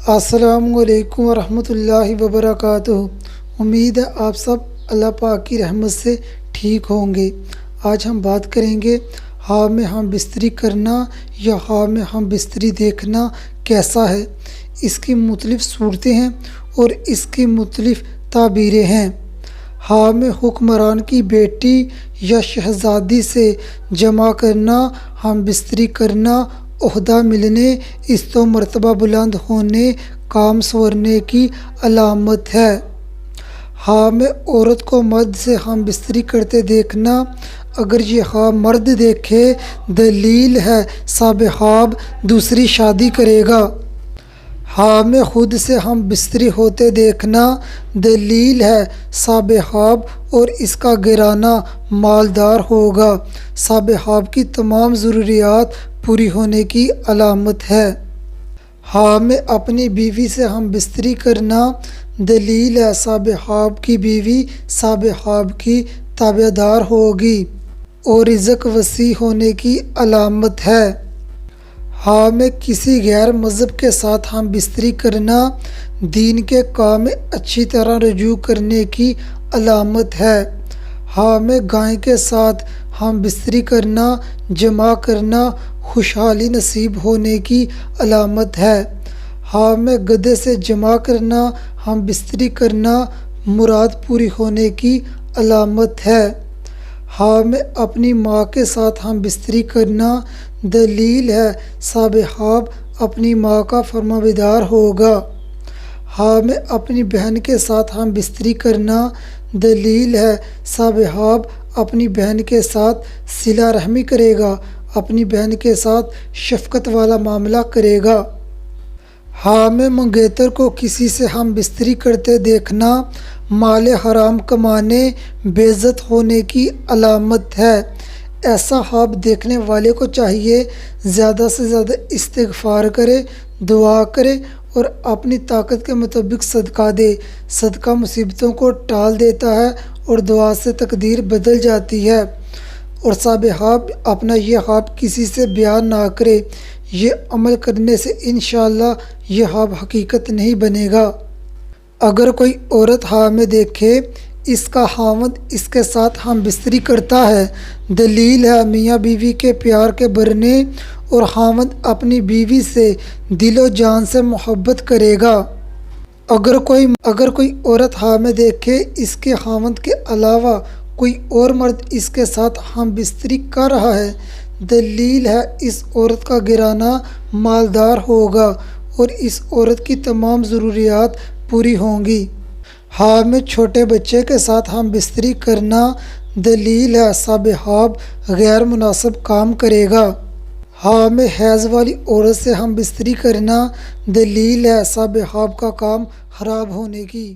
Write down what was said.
السلام علیکم ورحمۃ اللہ وبرکاتہ۔ امید ہے آپ سب اللہ پاک کی رحمت سے ٹھیک ہوں گے۔ آج ہم بات کریں گے خواب میں ہم بستری کرنا یا خواب میں ہم بستری دیکھنا کیسا ہے۔ اس کی مختلف صورتیں ہیں اور اس کی مختلف تعبیریں ہیں۔ خواب میں حکمران کی بیٹی یا شہزادی سے جمع کرنا، ہم بستری کرنا، عہدہ ملنے، عزت و مرتبہ بلند ہونے، کام سنورنے کی علامت ہے۔ خواب میں عورت کو مرد سے ہم بستری کرتے دیکھنا، اگر یہ خواب مرد دیکھے دلیل ہے صاحب خواب دوسری شادی کرے گا۔ خواب میں خود سے ہم بستری ہوتے دیکھنا، دلیل ہے صاحب خواب اور اس کا گھرانہ مالدار ہوگا، صاحب خواب کی تمام ضروریات پوری ہونے کی علامت ہے۔ خواب میں اپنی بیوی سے ہم بستری کرنا، دلیل ہے صاحب خواب کی بیوی صاحب خواب کی تابعدار ہوگی اور رزق وسیع ہونے کی علامت ہے۔ خواب میں کسی غیر مذہب کے ساتھ ہم بستری کرنا، دین کے کام میں اچھی طرح رجوع کرنے کی علامت ہے۔ خواب میں گائے کے ساتھ ہم بستری کرنا، جمع کرنا، خوشحالی نصیب ہونے کی علامت ہے۔ خواب میں گدھے سے جمع کرنا، ہم بستری کرنا، مراد پوری ہونے کی علامت ہے۔ خواب میں اپنی ماں کے ساتھ ہم بستری کرنا، دلیل ہے صاحب خواب اپنی ماں کا فرمانبردار ہوگا۔ خواب میں اپنی بہن کے ساتھ ہم بستری کرنا، دلیل ہے صاحب خواب اپنی بہن کے ساتھ صلہ رحمی کرے گا، اپنی بہن کے ساتھ شفقت والا معاملہ کرے گا۔ خواب میں منگیتر کو کسی سے ہم بستری کرتے دیکھنا، مال حرام کمانے، بے عزت ہونے کی علامت ہے۔ ایسا خواب دیکھنے والے کو چاہیے زیادہ سے زیادہ استغفار کرے، دعا کرے اور اپنی طاقت کے مطابق صدقہ دے۔ صدقہ مصیبتوں کو ٹال دیتا ہے اور دعا سے تقدیر بدل جاتی ہے۔ اور صاحب خواب اپنا یہ خواب کسی سے بیان نہ کرے، یہ عمل کرنے سے انشاءاللہ یہ خواب حقیقت نہیں بنے گا۔ اگر کوئی عورت خواب میں دیکھے اس کا خاوند اس کے ساتھ ہم بستری کرتا ہے، دلیل ہے میاں بیوی کے پیار کے بڑھنے اور خاوند اپنی بیوی سے دل و جان سے محبت کرے گا۔ اگر کوئی عورت خواب میں دیکھے اس کے خاوند کے علاوہ کوئی اور مرد اس کے ساتھ ہم بستری کر رہا ہے، دلیل ہے اس عورت کا گھرانہ مالدار ہوگا اور اس عورت کی تمام ضروریات پوری ہوں گی۔ خواب میں چھوٹے بچے کے ساتھ ہم بستری کرنا، دلیل ہے صاحب خواب غیر مناسب کام کرے گا۔ خواب میں حیض والی عورت سے ہم بستری کرنا، دلیل ہے صاحب خواب کا کام خراب ہونے کی۔